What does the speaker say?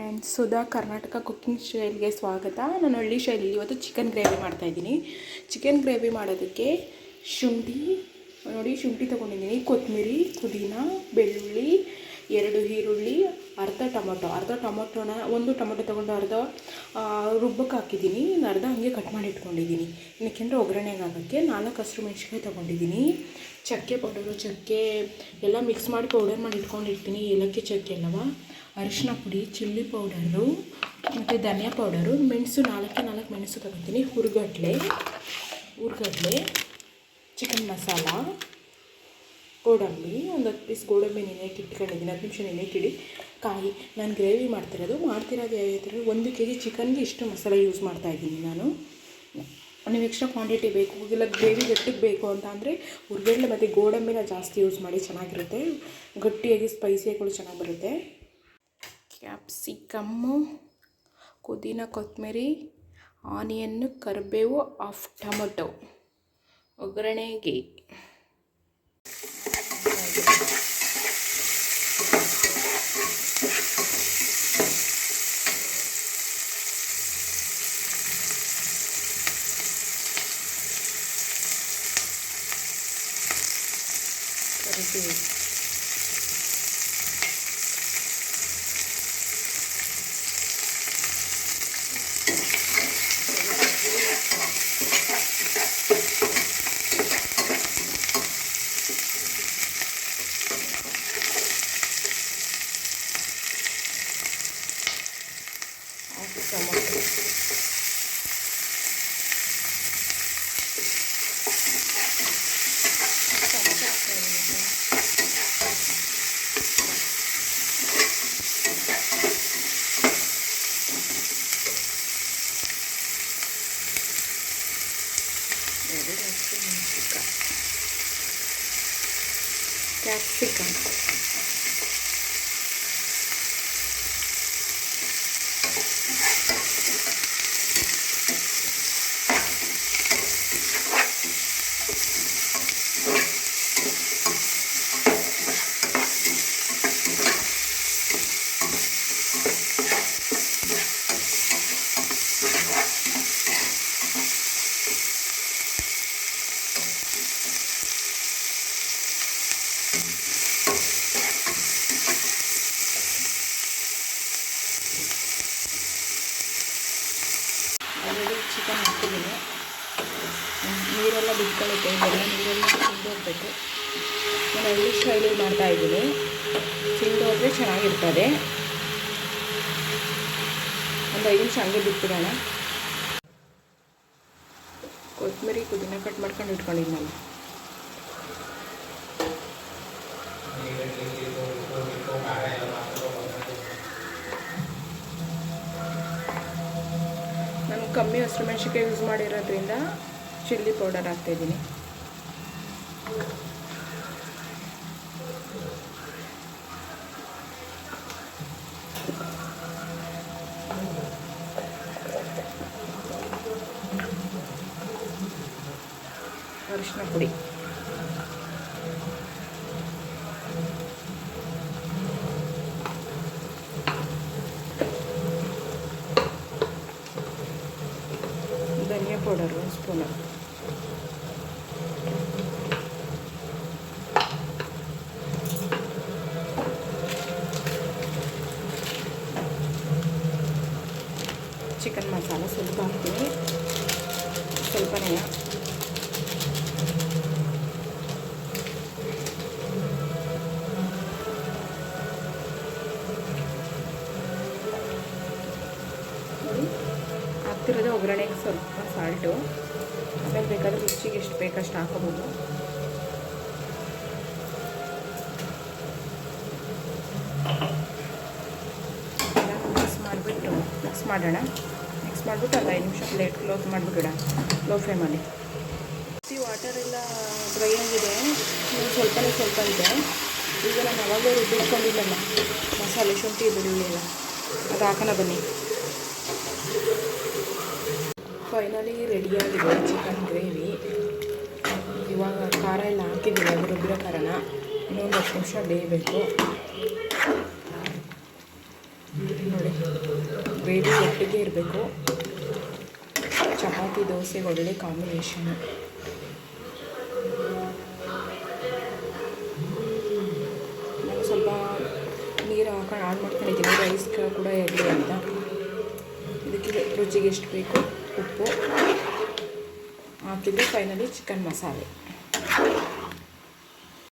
Friends, Sudha Karnataka cooking ಸ್ಟೈಲ್ಗೆ ಸ್ವಾಗತ. ನಾನು ಹಳ್ಳಿ ಶೈಲಿ ಇವತ್ತು ಚಿಕನ್ ಗ್ರೇವಿ ಮಾಡ್ತಾಯಿದ್ದೀನಿ. ಚಿಕನ್ ಗ್ರೇವಿ ಮಾಡೋದಕ್ಕೆ ಶುಂಠಿ ತೊಗೊಂಡಿದ್ದೀನಿ, ಕೊತ್ತಂಬರಿ, ಪುದೀನ, ಬೆಳ್ಳುಳ್ಳಿ, 2 ಈರುಳ್ಳಿ, ಅರ್ಧ ಟೊಮೊಟೊನ ಒಂದು ಟೊಮೊಟೊ ತೊಗೊಂಡು ಅರ್ಧ ರುಬ್ಬಕ್ಕೆ ಹಾಕಿದ್ದೀನಿ, ಅರ್ಧ ಹಂಗೆ ಕಟ್ ಮಾಡಿ ಇಟ್ಕೊಂಡಿದ್ದೀನಿ. ಏನಕ್ಕೆಂದರೆ ಒಗ್ಗರಣೆಗೆ ಹಾಕೋಕ್ಕೆ 4 ಹಸಿರು ಮೆಣಸಿನ್ಕಾಯಿ ತೊಗೊಂಡಿದ್ದೀನಿ. ಚಕ್ಕೆ ಪೌಡರು, ಚಕ್ಕೆ ಎಲ್ಲ ಮಿಕ್ಸ್ ಮಾಡಿ ಪೌಡರ್ ಮಾಡಿ ಇಟ್ಕೊಂಡಿರ್ತೀನಿ, ಏಲಕ್ಕಿ ಚಕ್ಕೆ ಎಲ್ಲವ, ಅರಿಶಿನ ಪುಡಿ, ಚಿಲ್ಲಿ ಪೌಡರು ಮತ್ತು ಧನಿಯಾ ಪೌಡರು, ಮೆಣಸು 4 ಮೆಣಸು ತೊಗೊತೀನಿ, ಹುರ್ಗಡ್ಲೆ, ಚಿಕನ್ ಮಸಾಲ, ಗೋಡಂಬಿ, ಒಂದು 10 ಪೀಸ್ ಗೋಡಂಬಿ ನೆನೆಯಕ್ಕೆ ಇಟ್ಕೊಂಡಿದ್ದೀನಿ, 10 ನಿಮಿಷ ನೆನೆಯಕ್ಕಿಡಿ. ಕಾಯಿ, ನಾನು ಗ್ರೇವಿ ಮಾಡ್ತಿರೋದು ಯಾವ್ಯಾವ 1 kg ಚಿಕನ್ಗೆ ಇಷ್ಟು ಮಸಾಲೆ ಯೂಸ್ ಮಾಡ್ತಾಯಿದ್ದೀನಿ ನಾನು. ನೀವು ಎಕ್ಸ್ಟ್ರಾ ಕ್ವಾಂಟಿಟಿ ಬೇಕು, ಇಲ್ಲ ಗ್ರೇವಿ ಗಟ್ಟಿಗೆ ಬೇಕು ಅಂತ ಅಂದರೆ ಹುರ್ಗಡ್ಲೆ ಮತ್ತು ಗೋಡಂಬಿನ ಜಾಸ್ತಿ ಯೂಸ್ ಮಾಡಿ, ಚೆನ್ನಾಗಿರುತ್ತೆ, ಗಟ್ಟಿಯಾಗಿ ಸ್ಪೈಸಿಯಾಗಿ ಚೆನ್ನಾಗಿ ಬರುತ್ತೆ. ಕ್ಯಾಪ್ಸಿಕಮ್ಮು, ಪುದೀನ, ಕೊತ್ತಂಬರಿ, ಆನಿಯನ್ನು, ಕರಿಬೇವು, ಹಾಫ್ ಟೊಮೊಟೊ ಒಗ್ಗರಣೆಗೆ. ಟೊಮೊಟೊ, ಕ್ಯಾಪ್ಸಿಕಮ್, ಚಿಕನ್ ಹಾಕ್ತಿದ್ದೀನಿ. ನೀರೆಲ್ಲ ಬಿಟ್ಕೊಳ್ಳುತ್ತೆ, ಇದೆಲ್ಲ ನೀರೆಲ್ಲ ತಿಂದೋಗ್ಬೇಕು. ನಾನು ಹಳ್ಳಿ ಸ್ಟೈಲಿ ಮಾಡ್ತಾಯಿದ್ದೀನಿ, ತಿಂದೋದ್ರೆ ಚೆನ್ನಾಗಿರ್ತದೆ. ಒಂದು 5 ನಿಮಿಷ ಹಂಗೆ ಬಿಟ್ಬಿಡೋಣ. ಕೊತ್ತಂಬರಿ, ಪುದೀನ ಕಟ್ ಮಾಡ್ಕೊಂಡು ಇಟ್ಕೊಂಡಿದ್ನಲ್ಲ, ನಾನು ಕಮ್ಮಿ ಹಸಿರು ಮೆಣಸಿನ್ಕಾಯಿ ಯೂಸ್ ಮಾಡಿರೋದ್ರಿಂದ ಚಿಲ್ಲಿ ಪೌಡರ್ ಹಾಕ್ತಾಯಿದ್ದೀನಿ. ಅರಿಶಿನ ಪುಡಿ, ಧನಿಯಾ ಪೌಡರ್ 1 ಸ್ಪೂನು, ಚಿಕನ್ ಮಸಾಲ ಸ್ವಲ್ಪ ಹಾಕ್ತೀನಿ, ಸ್ವಲ್ಪನೇ, ಹಾಕ್ತಿರೋದು ಒಗ್ಗರಣೆಗೆ ಸ್ವಲ್ಪ ಸಾಲ್ಟು, ಆಮೇಲೆ ಬೇಕಾದರೆ ರುಚಿಗೆ ಎಷ್ಟು ಬೇಕಷ್ಟು ಹಾಕೋಬೋದು. ಮಿಕ್ಸ್ ಮಾಡೋಣ. ಮಿಕ್ಸ್ ಮಾಡಿಬಿಟ್ಟು ಒಂದು 5 ನಿಮಿಷ ಪ್ಲೇಟ್ ಕ್ಲೋಸ್ ಮಾಡಿಬಿಡೋಣ, ಲೋ ಫ್ಲೇಮಲ್ಲಿ. ವಾಟರ್ ಎಲ್ಲ ಡ್ರೈ ಆಗಿದೆ, ಸ್ವಲ್ಪ ಇದೆ. ಈಗ ನಾನು ಅವಾಗಲೇ ರುಬ್ಬಿಟ್ಕೊಂಡಿದ್ದಲ್ಲ ಮಸಾಲೆ, ಶುಂಠಿ, ಬೆಳ್ಳುಳ್ಳಿ ಎಲ್ಲ, ಅದು ಹಾಕೋಣ ಬನ್ನಿ. ಫೈನಲಿ ರೆಡಿಯಾಗಿದೆ ಚಿಕನ್ ಗ್ರೇವಿ. ಇವಾಗ ಖಾರ ಎಲ್ಲ ಹಾಕಿದ್ದೀನಿ, ಅದು ರುಬ್ಬಿರೋ ಖಾರನ ಇನ್ನೊಂದು 10 ನಿಮಿಷ ಬೇಯಬೇಕು ನೋಡಿ. ಗ್ರೇವಿ ಒಟ್ಟಿಗೆ ಇರಬೇಕು. ಚಪಾತಿ ದೋಸೆಗೆ ಒಳ್ಳೆ ಕಾಂಬಿನೇಷನು. ನಾನು ಸ್ವಲ್ಪ ನೀರು ಹಾಕೊಂಡು ಆನ್ ಮಾಡ್ಕೊಂಡಿದ್ದೀನಿ ರೈಸ್ ಕೂಡ ಇರಲಿ ಅಂತ. ಇದಕ್ಕೆ ರುಚಿಗೆ ಎಷ್ಟು ಬೇಕು ಉಪ್ಪು ಹಾಕಿದರೆ ಫೈನಲಿ ಚಿಕನ್ ಮಸಾಲೆ.